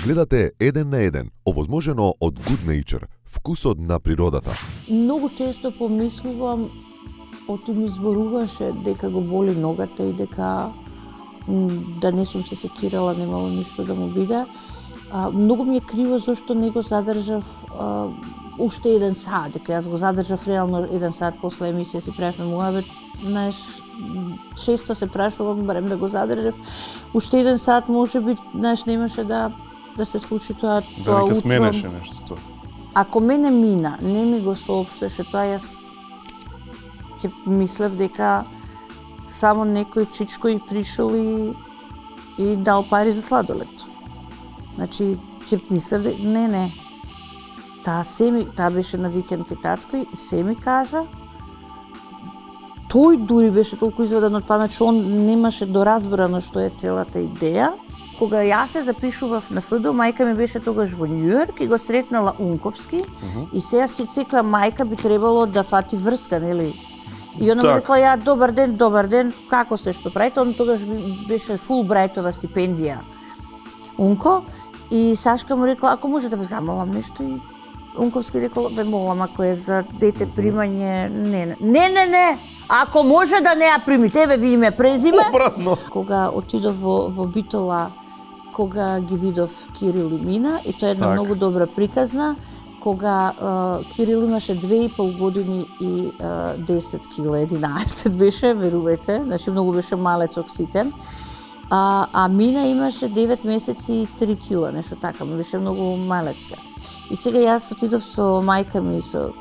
Гледате Еден на еден, овозможено од Good Nature, вкусот на природата. Многу често помислувам, оти ми зборуваше дека го боли ногата и дека да не сум се секирала, немало ништо да му биде. Многу ми е криво зашто не го задржав уште 1 сат, дека јас го задржав реално 1 сат после емисија си правевме муабет, знаеш, често се прашувам барем да го задржав. Уште 1 сат можеби, знаеш, немаше да се случи тоа Да утро. вика сменеше нешто тоа. Ако мене мина, не ми го соопштеше тоа, јас ќе мислев дека само некој чичко и пришол и дал пари за сладолед. Значи, ќе мислев дека не. Таа беше на викенд кај татко и се ми кажа. Тој дури беше толку изведен од памет, што он немаше доразбрано што е целата идеја. Кога јас се запишував на ФДО, мајка ми беше тогаш во Њујорк и го сретнала Унковски и сега секоја мајка би требало да фати врска, нели? И она ми рекла, ја, добар ден, како сте, што правите? Он тогаш беше Фулбрајтова стипендија Унко и Сашка му рекла, ако може да ве замолам нешто и Унковски рекол, ве молам, ако е за дете примање, не. Ако може да не ја примите, еве ви име, презиме. Обратно. Кога отидов во Битола, кога ги видов Кирил и Мина, и тоа е една многу добра приказна, кога Кирил имаше 2,5 години и 10 кила, 11 беше, верувајте, значи многу беше малец окситен. А Мина имаше 9 месеци и 3 кила, нешто така, беше многу малецка. И сега јас отидов со мајка ми, со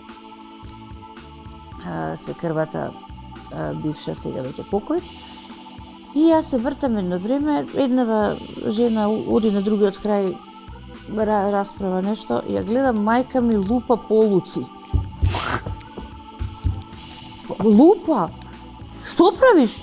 свекрвата бивша, сега веќе покој. И јас се вртам едно време, еднава жена оди на другиот крај, расправа нешто, и ја гледам мајка ми лупа полуци. Лупа? Што правиш?